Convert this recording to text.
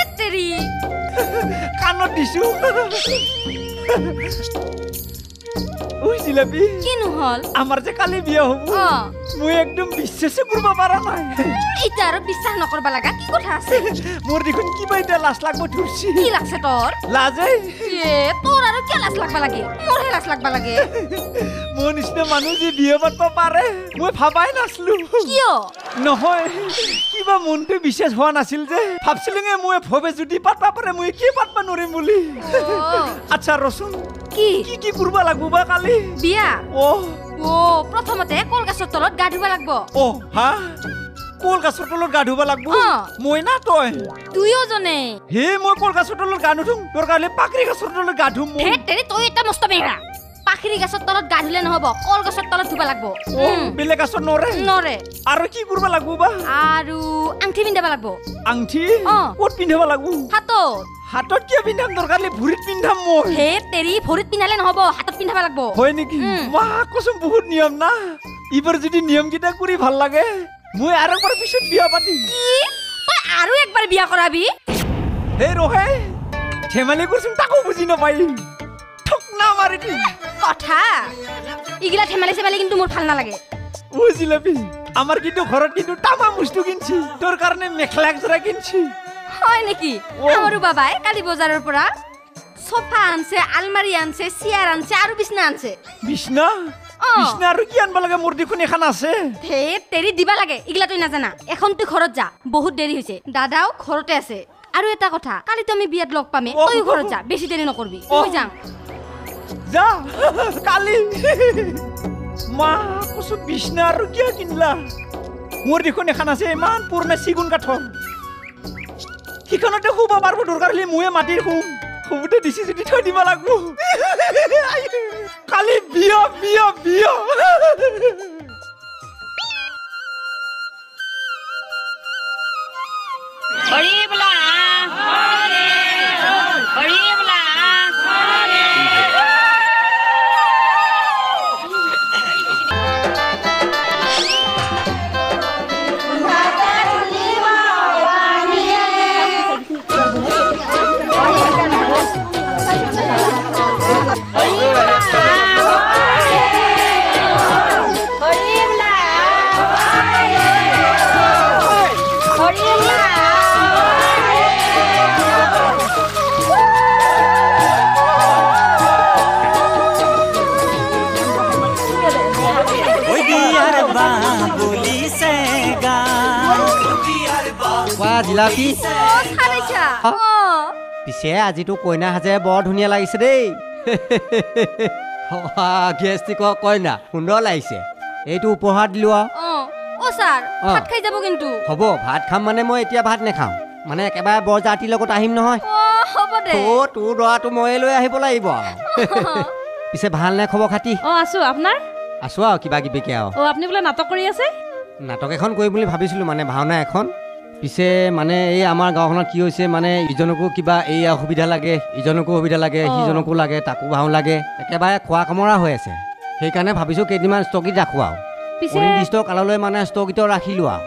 এতেৰি কাণত দিছো ওই জিলাপি কি নহল আমার যে কালি বিয়া হব মই একদম বিশ্বাসে করব পারা নাই এইটা আৰু বিশ্বাস নকৰবা লাগা কি কথা আছে মোর দেখুন কি বাইটা লাজ লাগব ধরছি কি লাগছে তোর লাজে এ তোর আৰু কি লাজ লাগবা লাগে মোৰহে লাজ লাগবা লাগে মোৰ নিচিনা মানুহ যে বিয়া পাতবা পাৰে মই ভাবাই নাছলু কিয় নহয় কিবা মনটো বিশ্বাস হোৱা নাছিল যে ভাবছিলুঙে মই ভবে যদি পাতবা পাৰে মই কি পাতবা নৰিম বুলি আচ্ছা ৰচোন কি কি কি কৰবা লাগবো বা কালি বিয়া ও ও প্ৰথমতে কলগছৰ তলত গা ধুবা লাগব ও হা কলগছৰ তলত গা ধুবা লাগবো মই না তই তুইও জনে হে মই কলগছৰ তলত গা নুধুম তোৰ কাৰণে পাকৰি গছৰ তলত গা ধুম মই হে তেৰি তই এটা মস্ত বেঙৰা পাখৰি গছৰ তলত গা ধুলে নহব কলগছৰ তলত ধুবা লাগব ও বেলে গছৰ নৰে নৰে আৰু কি কৰবা লাগবো বা আৰু আংঠি পিন্ধাবা লাগব আংঠি ক'ত পিন্ধাবা লাগবো হাতত হাতত কি পিন্ধাম দৰকাৰ হ'লে ভৰিত পিন্ধাম মই হে তেৰি ভৰিত পিন্ধালে নহব হাতত পিন্ধাবা লাগব হয় নেকি মা কসম বহুত নিয়ম না ইবাৰ যদি নিয়ম কিটা কৰি ভাল লাগে মই আৰু একবাৰ পিছত বিয়া পাতিম কি তই আৰু একবাৰ বিয়া কৰাবি হে ৰহে ধেমালি কৰিছিম তাকো বুজি নাপাই ঠক না মাৰি দি কথা ইগিলা ধেমালি চেমালি কিন্তু মোৰ ভাল নালাগে ও জিলাপি আমাৰ কিন্তু ঘৰত কিন্তু তামা বস্তু কিনছি তোৰ কাৰণে মেখলা একজোৰা কিনছি হয় নেকি আমাৰো বাবাই কালি বজাৰৰ পৰা সোফা আনছে আলমাৰি আনছে চেয়াৰ আনছে আৰু বিছনা আনছে বিছনা বিছনা আৰু কি আনবা লাগে মোৰ দেখোন এখন আছে হে তেৰি দিবা লাগে ইগলা তুই নাজানা এখন তুই ঘৰত যা বহুত দেৰি হৈছে দাদাও ঘৰতে আছে আৰু এটা কথা কালি তুমি বিয়াত লগ পামে তুই ঘৰত যা বেছি দেৰি নকৰবি মই যাম যা কালি মা কসু বিছনা আৰু কি কিনলা মোৰ দেখোন এখন আছে ইমান পুৰণা চিগুন কাঠৰ সিখনতে শুব পারব দরকার হলে মুয়ে মাটির শুম শুবতে দিছি যদি থৈ দিব লাগবো কালি বিয়া বিয়া বিয়া হৰি বলা হৰি বলা জিলাপি পিছে আজিতো কইনা সাজে বৰ ধুনীয়া লাগিছে দেই গেষ্টিক কইনা সুন্দৰ লাগিছে এইটো উপহাৰ দিলো ও স্যার ভাত খাই যাব কিন্তু হ'ব ভাত খাম মানে মই এতিয়া ভাত নেখাম মানে একেবাৰে বৰ জাতিৰ লগত আহিম নহয় হ'ব দে তোৰ দৰাটো মই লৈ আহিব লাগিব পিছে ভাল নে খবৰ খাতি আছো আপোনাৰ আছো আৰু কিবা কিবিকে আৰু আপুনি বোলে নাটক কৰি আছে নাটক এখন কৰিম বুলি ভাবিছিলো মানে ভাওনা এখন পিছে মানে এই আমাৰ গাঁওখনত কি হৈছে মানে ইজনকো কিবা এই অসুবিধা লাগে ইজনকো সুবিধা লাগে সিজনকো লাগে তাকো ভাও লাগে একেবাৰে খোৱা কামৰা হৈ আছে সেইকাৰণে ভাবিছো কেইদিনমান স্থগিত ৰাখো আৰু নিৰ্দিষ্ট কাললৈ মানে স্থগিত ৰাখিলো আৰু